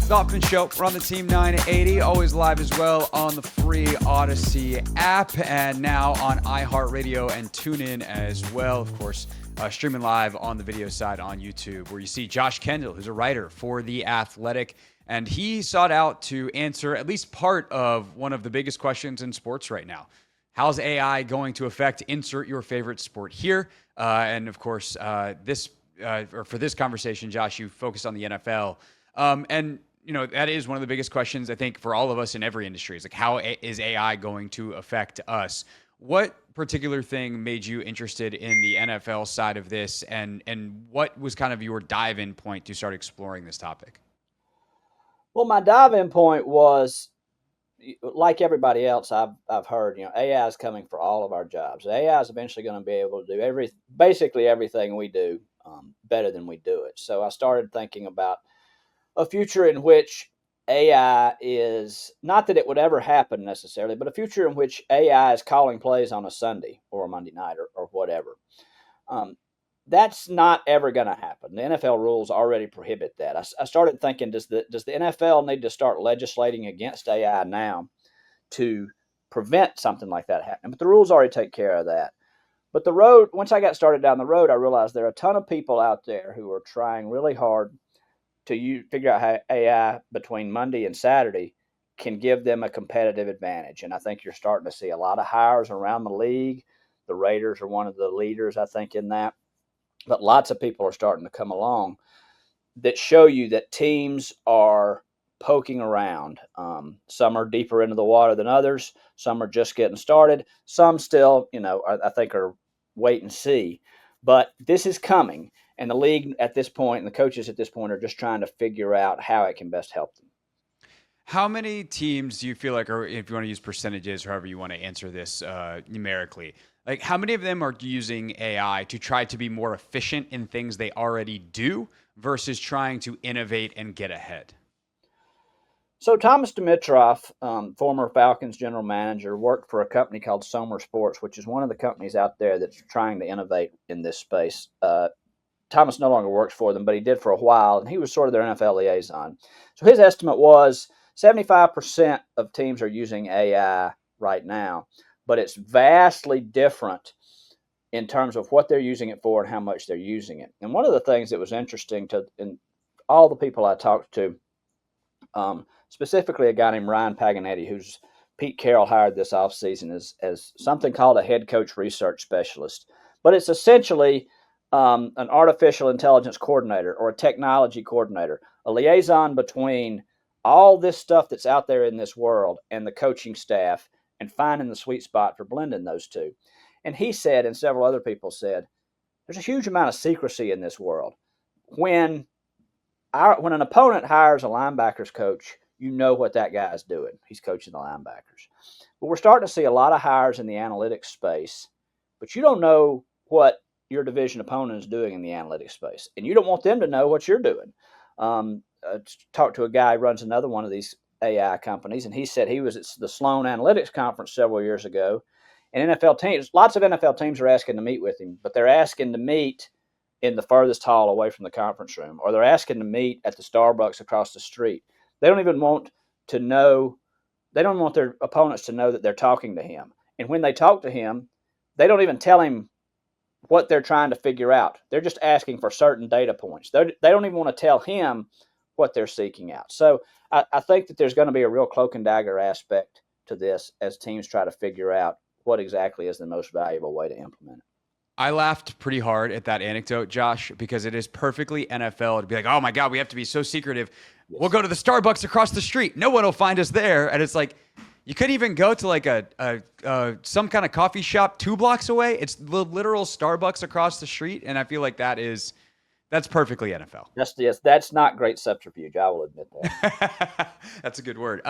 The Hoffman Show. We're on the Team 980, always live as well on the free Odyssey app and now on iHeartRadio and TuneIn as well. Of course, streaming live on the video side on YouTube, where you see Josh Kendall, who's a writer for The Athletic, and he sought out to answer at least part of one of the biggest questions in sports right now. How's AI going to affect insert your favorite sport here? And of course, for this conversation, Josh, you focused on the NFL. And you know, that is one of the biggest questions, I think, for all of us in every industry. Is like, how is AI going to affect us? What particular thing made you interested in the NFL side of this, and what was kind of your dive-in point to start exploring this topic? Well, my dive-in point was, like everybody else, I've heard, AI is coming for all of our jobs. AI is eventually going to be able to do basically everything we do better than we do it. So I started thinking about a future in which AI is, not that it would ever happen necessarily, but a future in which AI is calling plays on a Sunday or a Monday night or whatever. That's not ever going to happen. The NFL rules already prohibit that. I started thinking, does the NFL need to start legislating against AI now to prevent something like that happening? But the rules already take care of that. But the road, once I got started down the road, I realized there are a ton of people out there who are trying really hard to figure out how AI between Monday and Saturday can give them a competitive advantage. And I think you're starting to see a lot of hires around the league. The Raiders are one of the leaders, I think, in that. But lots of people are starting to come along that show you that teams are poking around. Some are deeper into the water than others. Some are just getting started. Some still, I think are wait and see. But this is coming. And the league at this point and the coaches at this point are just trying to figure out how it can best help them. How many teams do you feel like, or if you want to use percentages, or however you want to answer this numerically, like how many of them are using AI to try to be more efficient in things they already do versus trying to innovate and get ahead? So Thomas Dimitroff, former Falcons general manager, worked for a company called Somer Sports, which is one of the companies out there that's trying to innovate in this space. Thomas no longer works for them, but he did for a while, and he was sort of their NFL liaison. So his estimate was 75% of teams are using AI right now, but it's vastly different in terms of what they're using it for and how much they're using it. And one of the things that was interesting in all the people I talked to, specifically a guy named Ryan Paganetti, who's Pete Carroll hired this offseason as something called a head coach research specialist. But it's essentially an artificial intelligence coordinator or a technology coordinator, a liaison between all this stuff that's out there in this world and the coaching staff, and finding the sweet spot for blending those two. And he said, and several other people said, there's a huge amount of secrecy in this world. When an opponent hires a linebackers coach, you know what that guy is doing. He's coaching the linebackers. But we're starting to see a lot of hires in the analytics space, but you don't know what your division opponent is doing in the analytics space, and you don't want them to know what you're doing. Talked to a guy who runs another one of these AI companies, and he said he was at the Sloan Analytics Conference several years ago, and lots of NFL teams are asking to meet with him, but they're asking to meet in the furthest hall away from the conference room, or they're asking to meet at the Starbucks across the street. They don't even want to know, they don't want their opponents to know that they're talking to him. And when they talk to him, they don't even tell him what they're trying to figure out. They're just asking for certain data points. They don't even want to tell him what they're seeking out. So I think that there's going to be a real cloak and dagger aspect to this as teams try to figure out what exactly is the most valuable way to implement it. I laughed pretty hard at that anecdote, Josh, because it is perfectly NFL to be like, oh my God, we have to be so secretive. Yes. We'll go to the Starbucks across the street. No one will find us there. And it's like, you couldn't even go to like some kind of coffee shop 2 blocks away. It's the literal Starbucks across the street. And I feel like that's perfectly NFL. That's not great subterfuge. I will admit that. That's a good word.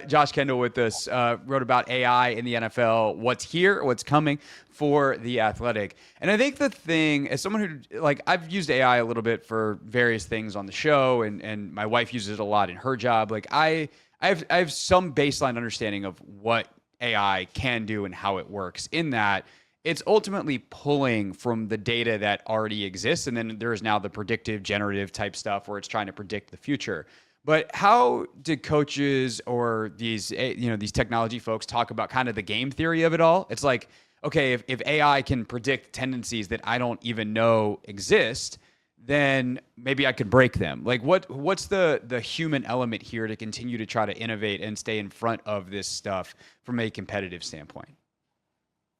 Josh Kendall with us wrote about AI in the NFL, what's here, what's coming for The Athletic. And I think the thing, as someone who, like, I've used AI a little bit for various things on the show, and my wife uses it a lot in her job. Like, I have some baseline understanding of what AI can do and how it works, in that it's ultimately pulling from the data that already exists. And then there's now the predictive generative type stuff where it's trying to predict the future. But how did coaches or these these technology folks talk about kind of the game theory of it all? It's like, okay, if AI can predict tendencies that I don't even know exist, then maybe I could break them. Like what's the human element here to continue to try to innovate and stay in front of this stuff from a competitive standpoint?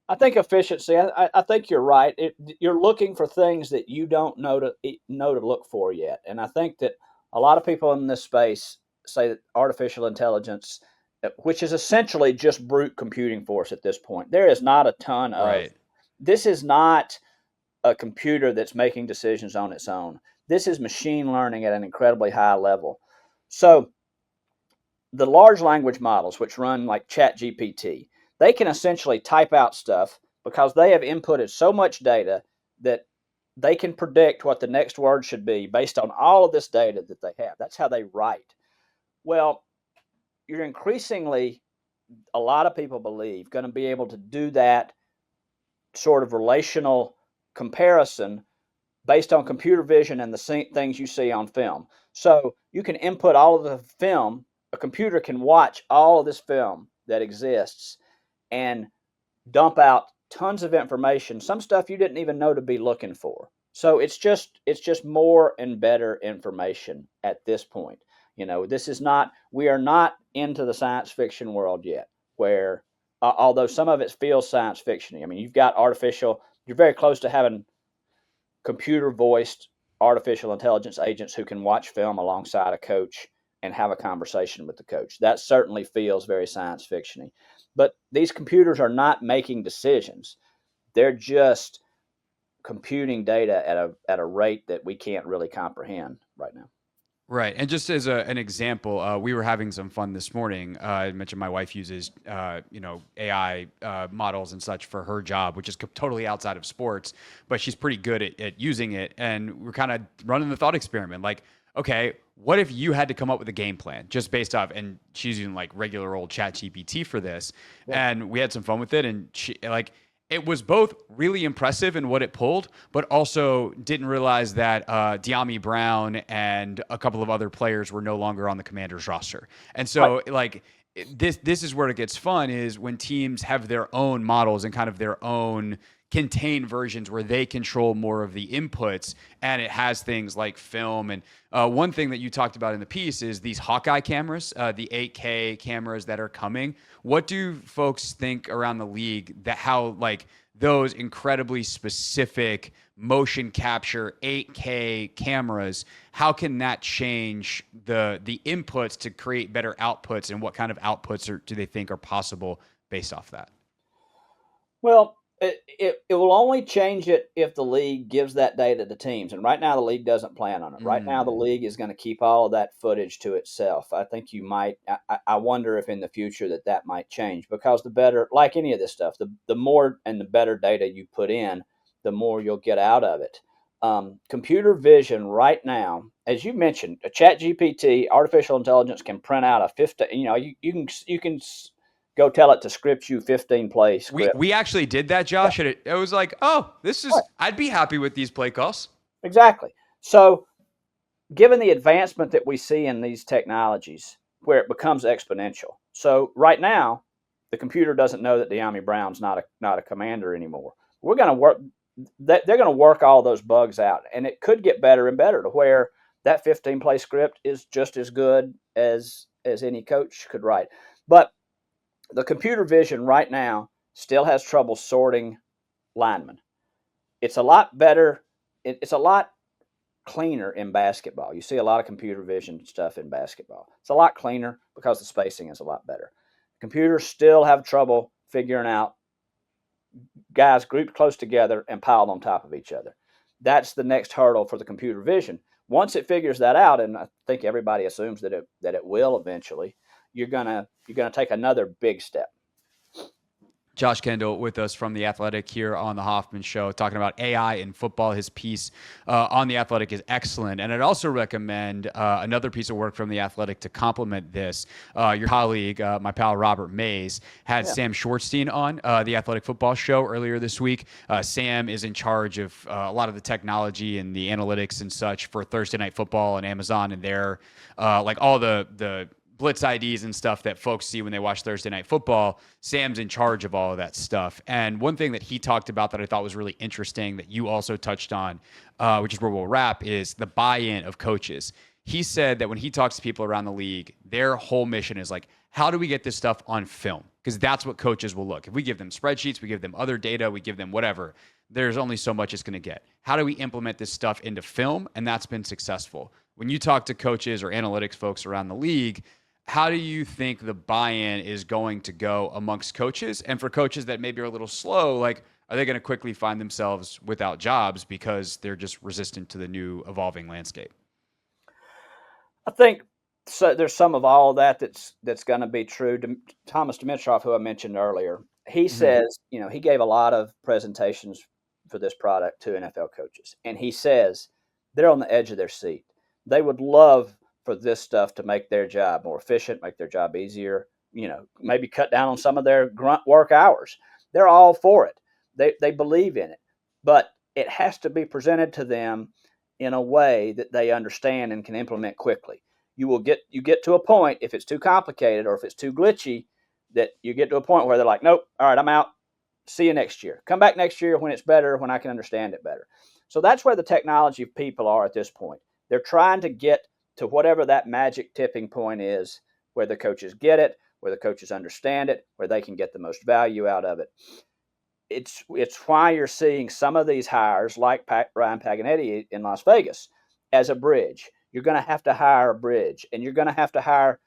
I think efficiency. I think you're right. You're looking for things that you don't know to look for yet, and I think that a lot of people in this space say that artificial intelligence, which is essentially just brute computing force at this point, there is not a ton of. Right. This is not a computer that's making decisions on its own. This is machine learning at an incredibly high level. So the large language models, which run like ChatGPT, they can essentially type out stuff because they have inputted so much data that they can predict what the next word should be based on all of this data that they have. That's how they write. Well, you're increasingly, a lot of people believe, going to be able to do that sort of relational comparison based on computer vision and the things you see on film. So you can input all of the film. A computer can watch all of this film that exists and dump out tons of information, some stuff you didn't even know to be looking for. So it's just more and better information at this point. This is not we are not into the science fiction world yet, where although some of it feels science fiction. I mean, you're very close to having computer voiced artificial intelligence agents who can watch film alongside a coach and have a conversation with the coach. That certainly feels very science fictiony. But these computers are not making decisions. They're just computing data at a rate that we can't really comprehend right now. Right. And just as an example, we were having some fun this morning. I mentioned my wife uses, AI models and such for her job, which is totally outside of sports, but she's pretty good at using it. And we're kind of running the thought experiment like, okay, what if you had to come up with a game plan just based off, and she's using like regular old chat GPT for this. Yeah. And we had some fun with it. And it was both really impressive in what it pulled, but also didn't realize that De'Ami Brown and a couple of other players were no longer on the Commanders roster. And so, this is where it gets fun, is when teams have their own models and kind of their own contained versions where they control more of the inputs, and it has things like film. And one thing that you talked about in the piece is these Hawkeye cameras, the 8K cameras that are coming. What do folks think around the league that how those incredibly specific motion capture 8K cameras, how can that change the inputs to create better outputs, and what kind of outputs do they think are possible based off that? Well, it will only change it if the league gives that data to teams. And right now, the league doesn't plan on it. Right now, the Mm. league is going to keep all of that footage to itself. I think you might, I wonder if in the future that might change, because the better, like any of this stuff, the more and the better data you put in, the more you'll get out of it. Computer vision right now, as you mentioned, a chat GPT, artificial intelligence can print out a 50, you can go tell it to script you 15 play We script. we actually did that, Josh, and it was like, oh, this is Right. I'd be happy with these play calls. Exactly. So, given the advancement that we see in these technologies, where it becomes exponential. So, right now, the computer doesn't know that De'Ami Brown's not a commander anymore. We're going to work. They're going to work all those bugs out, and it could get better and better to where that 15 play script is just as good as any coach could write. But the computer vision right now still has trouble sorting linemen. It's a lot better. It's a lot cleaner in basketball. You see a lot of computer vision stuff in basketball. It's a lot cleaner because the spacing is a lot better. Computers still have trouble figuring out guys grouped close together and piled on top of each other. That's the next hurdle for the computer vision. Once it figures that out, and I think everybody assumes that it will eventually, you're gonna take another big step. Josh Kendall with us from The Athletic here on The Hoffman Show, talking about AI in football. His piece on The Athletic is excellent. And I'd also recommend another piece of work from The Athletic to complement this. Your colleague, my pal Robert Mays, had Sam Shortstein on The Athletic Football Show earlier this week. Sam is in charge of a lot of the technology and the analytics and such for Thursday Night Football and Amazon and their, like all the blitz IDs and stuff that folks see when they watch Thursday Night Football. Sam's in charge of all of that stuff. And one thing that he talked about that I thought was really interesting that you also touched on, which is where we'll wrap, is the buy-in of coaches. He said that when he talks to people around the league, their whole mission is like, how do we get this stuff on film? Because that's what coaches will look. If we give them spreadsheets, we give them other data, we give them whatever, there's only so much it's going to get. How do we implement this stuff into film? And that's been successful. When you talk to coaches or analytics folks around the league, how do you think the buy-in is going to go amongst coaches? And for coaches that maybe are a little slow, like, are they going to quickly find themselves without jobs because they're just resistant to the new evolving landscape? I think so. There's some of all that that's going to be true. Thomas Dimitroff, who I mentioned earlier, he says, he gave a lot of presentations for this product to NFL coaches, and he says they're on the edge of their seat. They would love for this stuff to make their job more efficient, make their job easier, maybe cut down on some of their grunt work hours. They're all for it. They believe in it, but it has to be presented to them in a way that they understand and can implement quickly. You get to a point, if it's too complicated or if it's too glitchy, that you get to a point where they're like, nope, all right, I'm out. See you next year. Come back next year when it's better, when I can understand it better. So that's where the technology people are at this point. They're trying to get to whatever that magic tipping point is, where the coaches get it, where the coaches understand it, where they can get the most value out of it. It's why you're seeing some of these hires, like Ryan Paganetti in Las Vegas, as a bridge. You're going to hire a bridge, and you're going to hire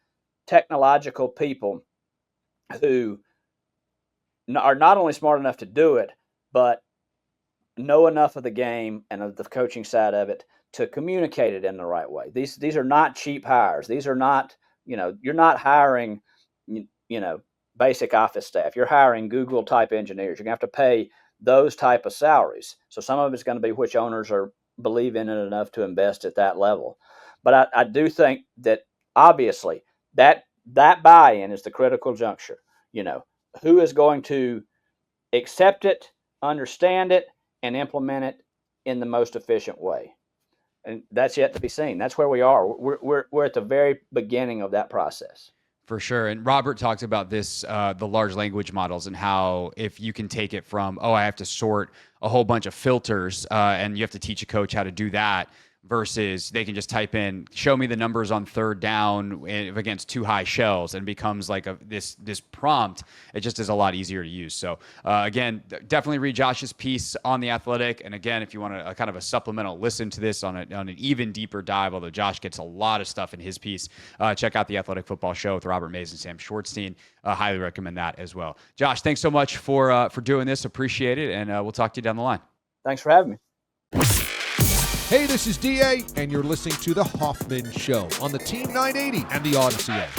technological people who are not only smart enough to do it, but know enough of the game and of the coaching side of it to communicate it in the right way. These are not cheap hires. These are not, you're not hiring, basic office staff. You're hiring Google type engineers. You're going to have to pay those type of salaries. So some of it's going to be which owners believe in it enough to invest at that level. But I do think that obviously that buy-in is the critical juncture. Who is going to accept it, understand it, and implement it in the most efficient way. And that's yet to be seen. That's where we are. We're at the very beginning of that process. For sure. And Robert talked about this, the large language models, and how if you can take it from, I have to sort a whole bunch of filters and you have to teach a coach how to do that, versus they can just type in, show me the numbers on third down against two high shells, and becomes like this prompt. It just is a lot easier to use. So again, definitely read Josh's piece on The Athletic. And again, if you want a kind of a supplemental listen to this on an even deeper dive, although Josh gets a lot of stuff in his piece, check out The Athletic Football Show with Robert Mays and Sam Shortstein. Highly recommend that as well. Josh, thanks so much for doing this. Appreciate it. And we'll talk to you down the line. Thanks for having me. Hey, this is DA, and you're listening to The Hoffman Show on the Team 980 and the Odyssey app.